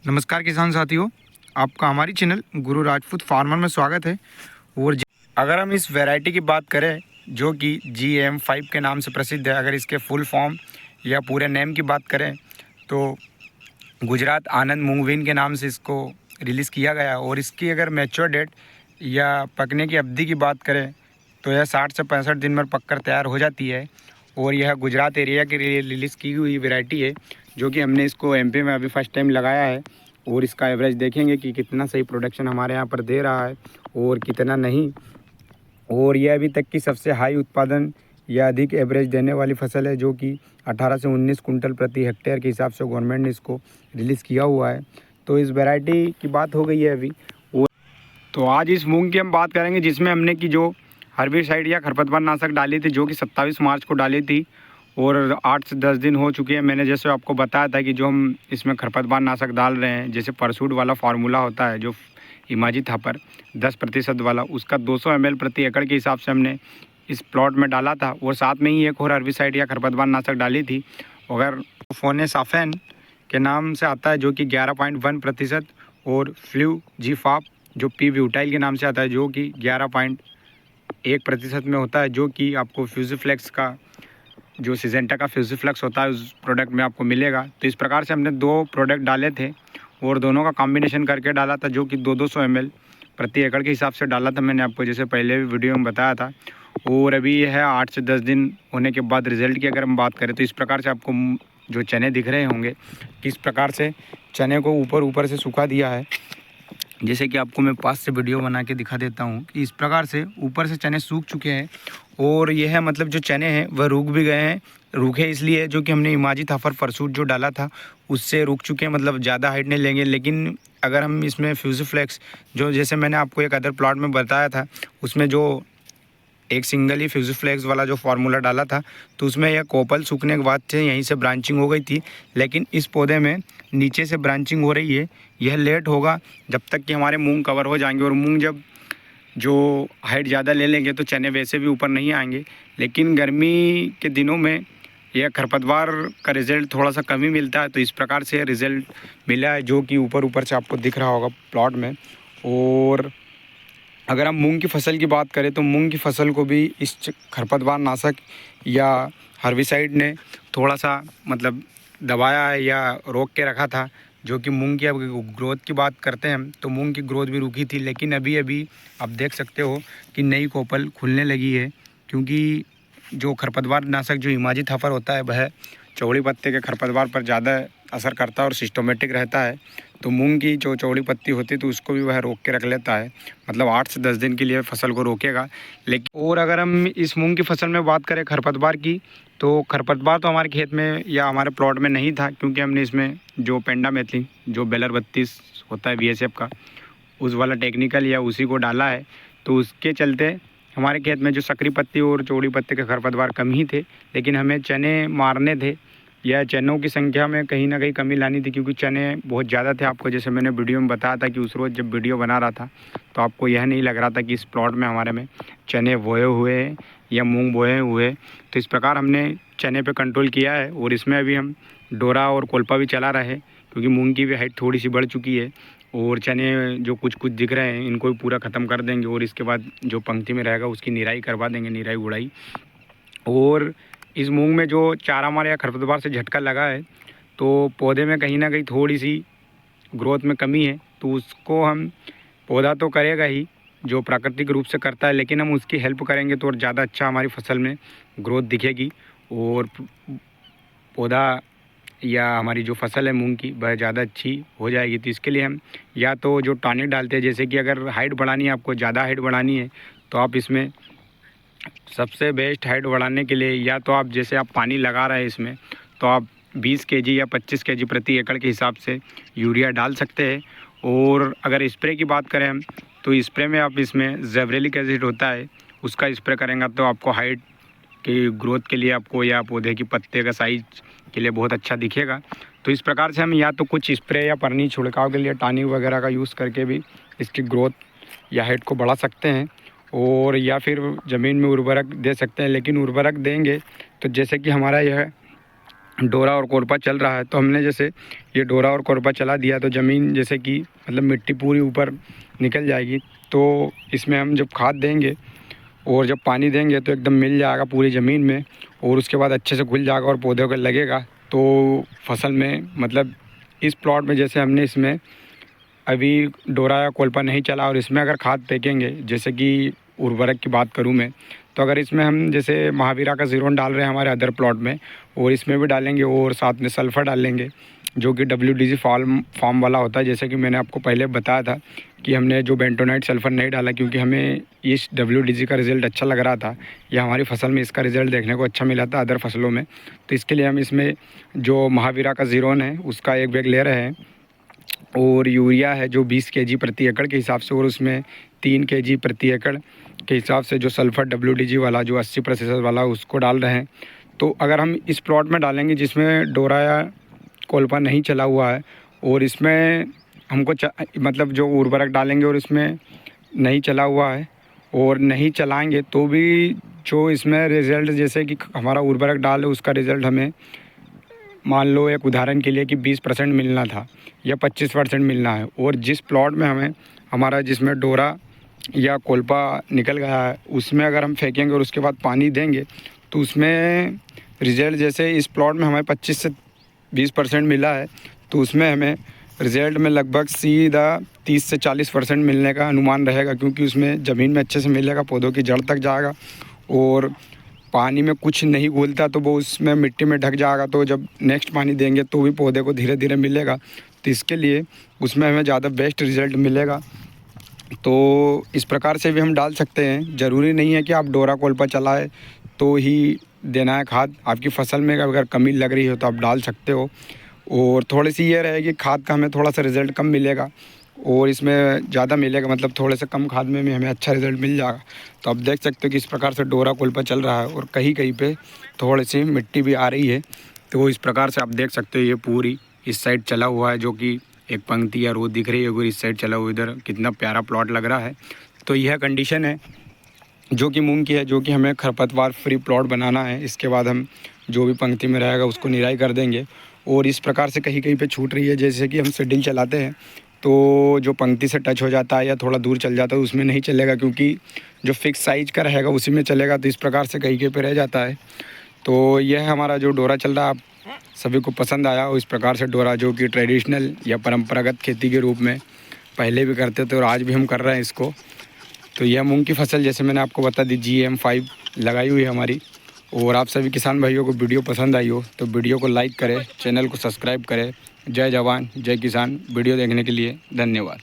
नमस्कार किसान साथियों, आपका हमारी चैनल गुरु राजपूत फार्मर में स्वागत है। और अगर हम इस वैरायटी की बात करें जो कि GM5 के नाम से प्रसिद्ध है, अगर इसके फुल फॉर्म या पूरे नेम की बात करें तो गुजरात आनंद मूंगवीन के नाम से इसको रिलीज़ किया गया है। और इसकी अगर मैच्योर डेट या पकने की अवधि की बात करें तो यह 60 से 65 दिन में पककर तैयार हो जाती है। और यह गुजरात एरिया के लिए रिलीज़ की हुई वैरायटी है जो कि हमने इसको MP में अभी फर्स्ट टाइम लगाया है। और इसका एवरेज देखेंगे कि कितना सही प्रोडक्शन हमारे यहाँ पर दे रहा है और कितना नहीं। और यह अभी तक की सबसे हाई उत्पादन या अधिक एवरेज देने वाली फसल है जो कि 18 से 19 कुंटल प्रति हेक्टेयर के हिसाब से गवर्नमेंट ने इसको रिलीज़ किया हुआ है। तो इस वैरायटी की बात हो गई है अभी। तो आज इस मूंग की हम बात करेंगे जिसमें हमने की जो हर्बिसाइड या खरपतवार नाशक डाली थी जो कि 27 मार्च को डाली थी और 8 से 10 दिन हो चुके हैं। मैंने जैसे आपको बताया था कि जो हम इसमें खरपतवार नाशक डाल रहे हैं, जैसे परसूट वाला फार्मूला होता है जो इमाजी थापर 10% वाला, उसका 200 ml प्रति एकड़ के हिसाब से हमने इस प्लॉट में डाला था। और साथ में ही एक और हर्बिसाइड या खरपतवार नाशक डाली थी अगर फोनेसाफेन के नाम से आता है जो कि 11.1% और फ्लू जीफाप जो पी ब्यूटाइल के नाम से आता है जो कि 11.1% में होता है, जो कि आपको फ्यूजीफ्लेक्स का जो सिजेंटा का फ्यूजीफ्लेक्स होता है उस प्रोडक्ट में आपको मिलेगा। तो इस प्रकार से हमने 2 प्रोडक्ट डाले थे और दोनों का कॉम्बिनेशन करके डाला था जो कि 200 ml प्रति एकड़ के हिसाब से डाला था मैंने आपको, जैसे पहले भी वीडियो में बताया था। और अभी यह है 8 से 10 दिन होने के बाद रिज़ल्ट की अगर हम बात करें तो इस प्रकार से आपको जो चने दिख रहे होंगे किस प्रकार से चने को ऊपर से सूखा दिया है। जैसे कि आपको मैं पास से वीडियो बना के दिखा देता हूँ कि इस प्रकार से ऊपर से चने सूख चुके हैं। और यह है मतलब जो चने हैं वह रूख भी गए हैं। रूखे इसलिए जो कि हमने इमाजी थापर परसूट जो डाला था उससे रूख चुके हैं, मतलब ज़्यादा हाइट नहीं लेंगे। लेकिन अगर हम इसमें फ्यूजीफ्लेक्स जो जैसे मैंने आपको एक अदर प्लॉट में बताया था उसमें जो एक सिंगल ही फ्यूजीफ्लेक्स वाला जो फार्मूला डाला था तो उसमें यह कोपल सूखने के बाद से यहीं से ब्रांचिंग हो गई थी। लेकिन इस पौधे में नीचे से ब्रांचिंग हो रही है। यह लेट होगा जब तक कि हमारे मूंग कवर हो जाएंगे। और मूंग जब जो हाइट ज़्यादा ले लेंगे तो चने वैसे भी ऊपर नहीं आएंगे। लेकिन गर्मी के दिनों में यह खरपतवार का रिज़ल्ट थोड़ा सा कम ही मिलता है। तो इस प्रकार से रिज़ल्ट मिला है जो कि ऊपर से आपको दिख रहा होगा प्लॉट में। और अगर हम मूंग की फसल की बात करें तो मूंग की फसल को भी इस खरपतवार नाशक या हर्बिसाइड ने थोड़ा सा मतलब दबाया है या रोक के रखा था, जो कि मूंग की अब ग्रोथ की बात करते हैं हम तो मूंग की ग्रोथ भी रुकी थी। लेकिन अभी आप देख सकते हो कि नई कोपल खुलने लगी है, क्योंकि जो खरपतवार नाशक जो इमाजी थापर होता है वह चौड़ी पत्ते के खरपतवार पर ज़्यादा असर करता है और सिस्टमेटिक रहता है। तो मूंग की जो चौड़ी पत्ती होती है तो उसको भी वह रोक के रख लेता है, मतलब 8 से 10 दिन के लिए फसल को रोकेगा। लेकिन और अगर हम इस मूंग की फसल में बात करें खरपतवार की तो खरपतवार तो हमारे खेत में या हमारे प्लॉट में नहीं था, क्योंकि हमने इसमें जो पेंडामेथिलिन जो बेलर 32 होता है BSF का उस वाला टेक्निकल या उसी को डाला है। तो उसके चलते हमारे खेत में जो सकरी पत्ती और चौड़ी पत्ते के खरपतवार कम ही थे। लेकिन हमें चने मारने थे या चनों की संख्या में कहीं ना कहीं कमी लानी थी, क्योंकि चने बहुत ज़्यादा थे। आपको जैसे मैंने वीडियो में बताया था कि उस रोज़ जब वीडियो बना रहा था तो आपको यह नहीं लग रहा था कि इस प्लॉट में हमारे में चने बोए हुए हैं या मूंग बोए हुए। तो इस प्रकार हमने चने पे कंट्रोल किया है। और इसमें अभी हम डोरा और कोल्पा भी चला रहे हैं, क्योंकि मूंग की भी हाइट थोड़ी सी बढ़ चुकी है। और चने जो कुछ दिख रहे हैं इनको भी पूरा ख़त्म कर देंगे और इसके बाद जो पंक्ति में रहेगा उसकी निराई करवा देंगे, निराई गुड़ाई। और इस मूंग में जो चारा मार या खरपतवार से झटका लगा है तो पौधे में कहीं ना कहीं थोड़ी सी ग्रोथ में कमी है। तो उसको हम पौधा तो करेगा ही जो प्राकृतिक रूप से करता है, लेकिन हम उसकी हेल्प करेंगे तो और ज़्यादा अच्छा हमारी फसल में ग्रोथ दिखेगी और पौधा या हमारी जो फसल है मूंग की वह ज़्यादा अच्छी हो जाएगी। तो इसके लिए हम या तो जो टॉनिक डालते हैं, जैसे कि अगर हाइट बढ़ानी है, आपको ज़्यादा हाइट बढ़ानी है तो आप इसमें सबसे बेस्ट हाइट बढ़ाने के लिए या तो आप जैसे आप पानी लगा रहे हैं इसमें तो आप 20 kg या 25 kg प्रति एकड़ के हिसाब से यूरिया डाल सकते हैं। और अगर स्प्रे की बात करें हम तो स्प्रे में आप इसमें ज़ेब्रेलिक एसिड होता है उसका स्प्रे करेंगे तो आपको हाइट की ग्रोथ के लिए आपको या पौधे की पत्ते का साइज के लिए बहुत अच्छा दिखेगा। तो इस प्रकार से हम या तो कुछ स्प्रे या पानी छिड़काव के लिए टॉनिक वगैरह का यूज़ करके भी इसकी ग्रोथ या हाइट को बढ़ा सकते हैं और या फिर ज़मीन में उर्वरक दे सकते हैं। लेकिन उर्वरक देंगे तो जैसे कि हमारा यह डोरा और कोरपा चल रहा है, तो हमने जैसे ये डोरा और कोरपा चला दिया तो ज़मीन जैसे कि मतलब मिट्टी पूरी ऊपर निकल जाएगी। तो इसमें हम जब खाद देंगे और जब पानी देंगे तो एकदम मिल जाएगा पूरी ज़मीन में, और उसके बाद अच्छे से घुल जाएगा और पौधों को लगेगा। तो फसल में मतलब इस प्लॉट में जैसे हमने इसमें अभी डोरा या कोलपा नहीं चला और इसमें अगर खाद फेंकेंगे, जैसे कि उर्वरक की बात करूं मैं, तो अगर इसमें हम जैसे महावीरा का ज़ीरोन डाल रहे हैं हमारे अदर प्लॉट में, और इसमें भी डालेंगे और साथ में सल्फ़र डालेंगे जो कि WDG फॉर्म वाला होता है। जैसे कि मैंने आपको पहले बताया था कि हमने जो बेंटोनाइट सल्फ़र नहीं डाला क्योंकि हमें इस WDG का रिज़ल्ट अच्छा लग रहा था, या हमारी फसल में इसका रिज़ल्ट देखने को अच्छा मिला था अदर फसलों में। तो इसके लिए हम इसमें जो महावीरा का ज़ीरोन है उसका 1 बैग ले रहे हैं, और यूरिया है जो 20 kg प्रति एकड़ के हिसाब से, और उसमें 3 kg प्रति एकड़ के हिसाब से जो सल्फ़र WDG वाला जो 80% वाला उसको डाल रहे हैं। तो अगर हम इस प्लॉट में डालेंगे जिसमें डोरा या कोलपा नहीं चला हुआ है, और इसमें हमको मतलब जो उर्वरक डालेंगे और इसमें नहीं चला हुआ है और नहीं चलाएंगे तो भी जो इसमें रिज़ल्ट, जैसे कि हमारा उर्वरक डाल उसका रिज़ल्ट हमें मान लो एक उदाहरण के लिए कि 20% मिलना था या 25% मिलना है, और जिस प्लॉट में हमारा जिसमें डोरा या कोलपा निकल गया है उसमें अगर हम फेंकेंगे और उसके बाद पानी देंगे तो उसमें रिज़ल्ट, जैसे इस प्लॉट में हमें 25 से 20% मिला है, तो उसमें हमें रिज़ल्ट में लगभग सीधा 30 से 40% मिलने का अनुमान रहेगा, क्योंकि उसमें ज़मीन में अच्छे से मिलेगा, पौधों की जड़ तक जाएगा, और पानी में कुछ नहीं घुलता तो वो उसमें मिट्टी में ढक जाएगा। तो जब नेक्स्ट पानी देंगे तो भी पौधे को धीरे धीरे मिलेगा, तो इसके लिए उसमें हमें ज़्यादा बेस्ट रिज़ल्ट मिलेगा। तो इस प्रकार से भी हम डाल सकते हैं, ज़रूरी नहीं है कि आप डोरा कोलपा चलाए तो ही देना है खाद। आपकी फसल में अगर कमी लग रही हो तो आप डाल सकते हो, और थोड़ी सी ये रहेगी खाद का हमें थोड़ा सा रिज़ल्ट कम मिलेगा और इसमें ज़्यादा मिलेगा, मतलब थोड़े से कम खाद में भी हमें अच्छा रिज़ल्ट मिल जाएगा। तो आप देख सकते हो कि इस प्रकार से डोरा कोलपा चल रहा है, और कहीं कहीं पे थोड़ी सी मिट्टी भी आ रही है। तो इस प्रकार से आप देख सकते हो ये पूरी इस साइड चला हुआ है, जो कि एक पंक्ति या रो दिख रही है, और इस साइड चला हुआ, इधर कितना प्यारा प्लॉट लग रहा है। तो यह कंडीशन है जो कि मूंग की है, जो कि हमें खरपतवार फ्री प्लॉट बनाना है। इसके बाद हम जो भी पंक्ति में रहेगा उसको निराई कर देंगे, और इस प्रकार से कहीं कहीं पे छूट रही है, जैसे कि हम सीडिंग चलाते हैं तो जो पंक्ति से टच हो जाता है या थोड़ा दूर चल जाता है उसमें नहीं चलेगा, क्योंकि जो फिक्स साइज का रहेगा उसी में चलेगा। तो इस प्रकार से कहीं कहीं पे रह जाता है। तो यह हमारा जो डोरा चल रहा है आप सभी को पसंद आया, और इस प्रकार से डोरा जो कि ट्रेडिशनल या परंपरागत खेती के रूप में पहले भी करते थे और आज भी हम कर रहे हैं इसको। तो यह मूंग की फसल जैसे मैंने आपको बता दी GM5 लगाई हुई है हमारी। और आप सभी किसान भाइयों को वीडियो पसंद आई हो तो वीडियो को लाइक करें, चैनल को सब्सक्राइब करें। जय जवान जय किसान। वीडियो देखने के लिए धन्यवाद।